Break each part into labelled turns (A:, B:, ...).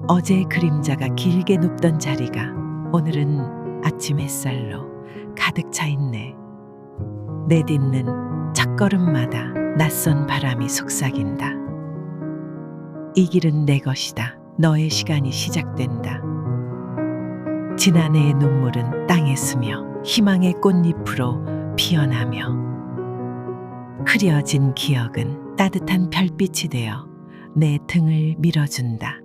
A: 어제의 그림자가 길게 눕던 자리가 오늘은 아침 햇살로 가득 차 있네. 내딛는 첫걸음마다 낯선 바람이 속삭인다. 이 길은 내 것이다. 너의 시간이 시작된다. 지난해의 눈물은 땅에 스며 희망의 꽃잎으로 피어나며 흐려진 기억은 따뜻한 별빛이 되어 내 등을 밀어준다.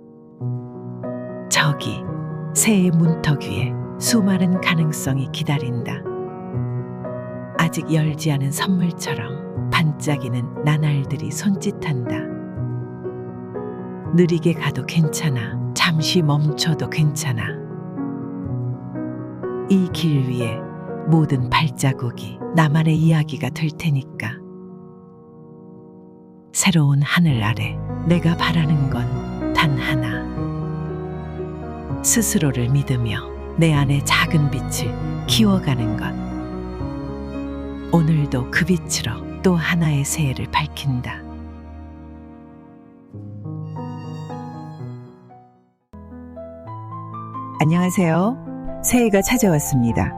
A: 저기 새해 문턱 위에 수많은 가능성이 기다린다. 아직 열지 않은 선물처럼 반짝이는 나날들이 손짓한다. 느리게 가도 괜찮아. 잠시 멈춰도 괜찮아. 이 길 위에 모든 발자국이 나만의 이야기가 될 테니까. 새로운 하늘 아래 내가 바라는 건 단 하나. 스스로를 믿으며 내 안의 작은 빛을 키워가는 것. 오늘도 그 빛으로 또 하나의 새해를 밝힌다. 안녕하세요. 새해가 찾아왔습니다.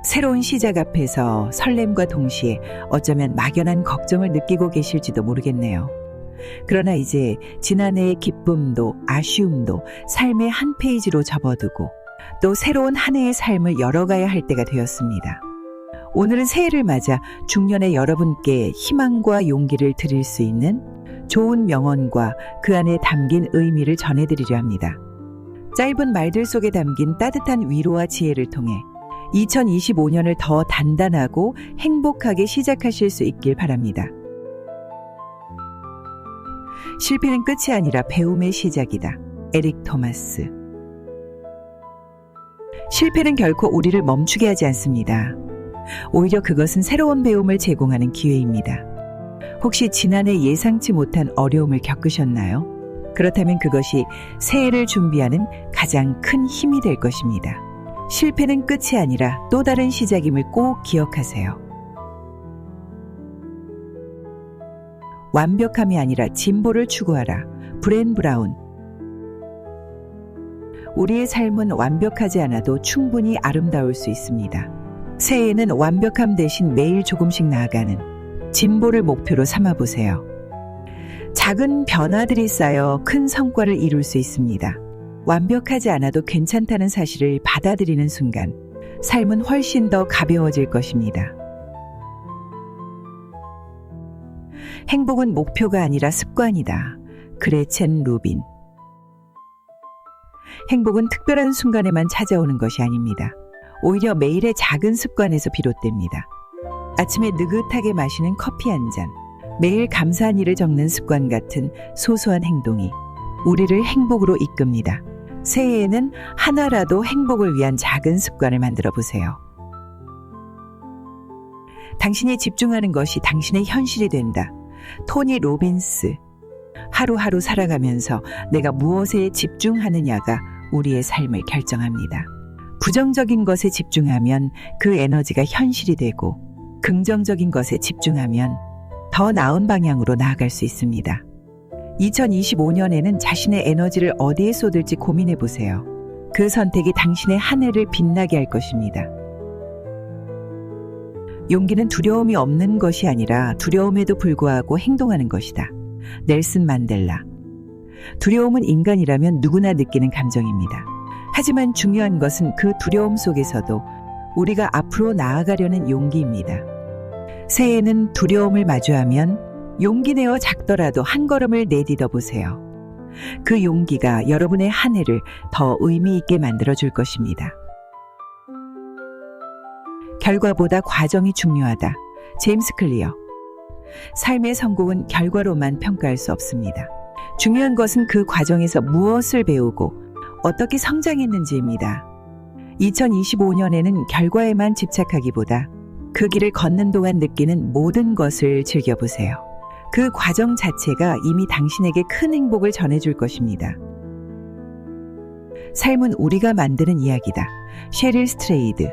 A: 새로운 시작 앞에서 설렘과 동시에 어쩌면 막연한 걱정을 느끼고 계실지도 모르겠네요. 그러나 이제 지난해의 기쁨도 아쉬움도 삶의 한 페이지로 접어두고 또 새로운 한 해의 삶을 열어가야 할 때가 되었습니다. 오늘은 새해를 맞아 중년의 여러분께 희망과 용기를 드릴 수 있는 좋은 명언과 그 안에 담긴 의미를 전해드리려 합니다. 짧은 말들 속에 담긴 따뜻한 위로와 지혜를 통해 2025년을 더 단단하고 행복하게 시작하실 수 있길 바랍니다. 실패는 끝이 아니라 배움의 시작이다. 에릭 토마스. 실패는 결코 우리를 멈추게 하지 않습니다. 오히려 그것은 새로운 배움을 제공하는 기회입니다. 혹시 지난해 예상치 못한 어려움을 겪으셨나요? 그렇다면 그것이 새해를 준비하는 가장 큰 힘이 될 것입니다. 실패는 끝이 아니라 또 다른 시작임을 꼭 기억하세요. 완벽함이 아니라 진보를 추구하라. 브렌 브라운. 우리의 삶은 완벽하지 않아도 충분히 아름다울 수 있습니다. 새해에는 완벽함 대신 매일 조금씩 나아가는 진보를 목표로 삼아보세요. 작은 변화들이 쌓여 큰 성과를 이룰 수 있습니다. 완벽하지 않아도 괜찮다는 사실을 받아들이는 순간 삶은 훨씬 더 가벼워질 것입니다. 행복은 목표가 아니라 습관이다. 그레첸 루빈. 행복은 특별한 순간에만 찾아오는 것이 아닙니다. 오히려 매일의 작은 습관에서 비롯됩니다. 아침에 느긋하게 마시는 커피 한 잔, 매일 감사한 일을 적는 습관 같은 소소한 행동이 우리를 행복으로 이끕니다. 새해에는 하나라도 행복을 위한 작은 습관을 만들어 보세요. 당신이 집중하는 것이 당신의 현실이 된다. 토니 로빈스. 하루하루 살아가면서 내가 무엇에 집중하느냐가 우리의 삶을 결정합니다. 부정적인 것에 집중하면 그 에너지가 현실이 되고 긍정적인 것에 집중하면 더 나은 방향으로 나아갈 수 있습니다. 2025년에는 자신의 에너지를 어디에 쏟을지 고민해 보세요. 그 선택이 당신의 한 해를 빛나게 할 것입니다. 용기는 두려움이 없는 것이 아니라 두려움에도 불구하고 행동하는 것이다. 넬슨 만델라. 두려움은 인간이라면 누구나 느끼는 감정입니다. 하지만 중요한 것은 그 두려움 속에서도 우리가 앞으로 나아가려는 용기입니다. 새해에는 두려움을 마주하면 용기 내어 작더라도 한 걸음을 내딛어 보세요. 그 용기가 여러분의 한 해를 더 의미 있게 만들어줄 것입니다. 결과보다 과정이 중요하다. 제임스 클리어. 삶의 성공은 결과로만 평가할 수 없습니다. 중요한 것은 그 과정에서 무엇을 배우고 어떻게 성장했는지입니다. 2025년에는 결과에만 집착하기보다 그 길을 걷는 동안 느끼는 모든 것을 즐겨보세요. 그 과정 자체가 이미 당신에게 큰 행복을 전해줄 것입니다. 삶은 우리가 만드는 이야기다. 셰릴 스트레이드.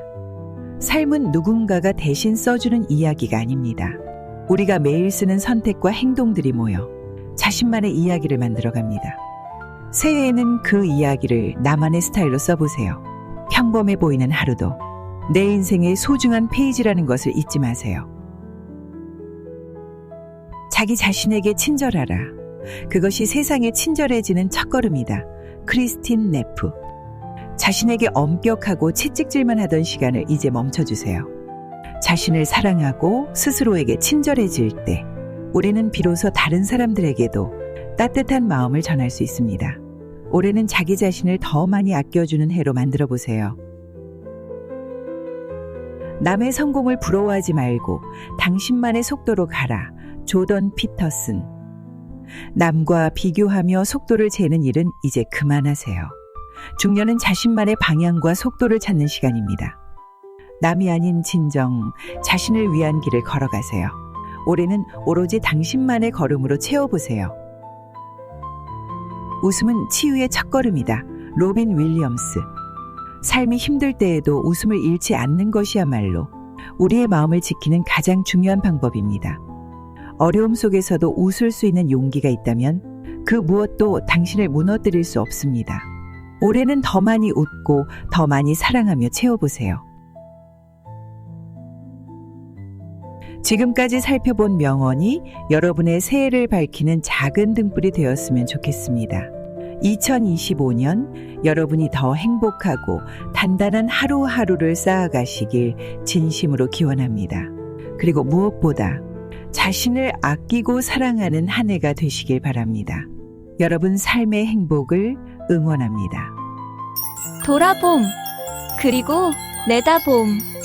A: 삶은 누군가가 대신 써주는 이야기가 아닙니다. 우리가 매일 쓰는 선택과 행동들이 모여 자신만의 이야기를 만들어갑니다. 새해에는 그 이야기를 나만의 스타일로 써보세요. 평범해 보이는 하루도 내 인생의 소중한 페이지라는 것을 잊지 마세요. 자기 자신에게 친절하라. 그것이 세상에 친절해지는 첫걸음이다. 크리스틴 네프. 자신에게 엄격하고 채찍질만 하던 시간을 이제 멈춰주세요. 자신을 사랑하고 스스로에게 친절해질 때 우리는 비로소 다른 사람들에게도 따뜻한 마음을 전할 수 있습니다. 올해는 자기 자신을 더 많이 아껴주는 해로 만들어 보세요. 남의 성공을 부러워하지 말고 당신만의 속도로 가라. 조던 피터슨. 남과 비교하며 속도를 재는 일은 이제 그만하세요. 중년은 자신만의 방향과 속도를 찾는 시간입니다. 남이 아닌 진정 자신을 위한 길을 걸어가세요. 올해는 오로지 당신만의 걸음으로 채워보세요. 웃음은 치유의 첫걸음이다. 로빈 윌리엄스. 삶이 힘들 때에도 웃음을 잃지 않는 것이야말로 우리의 마음을 지키는 가장 중요한 방법입니다. 어려움 속에서도 웃을 수 있는 용기가 있다면 그 무엇도 당신을 무너뜨릴 수 없습니다. 올해는 더 많이 웃고 더 많이 사랑하며 채워보세요. 지금까지 살펴본 명언이 여러분의 새해를 밝히는 작은 등불이 되었으면 좋겠습니다. 2025년 여러분이 더 행복하고 단단한 하루하루를 쌓아가시길 진심으로 기원합니다. 그리고 무엇보다 자신을 아끼고 사랑하는 한 해가 되시길 바랍니다. 여러분 삶의 행복을 응원합니다.
B: 돌아봄, 그리고 내다봄.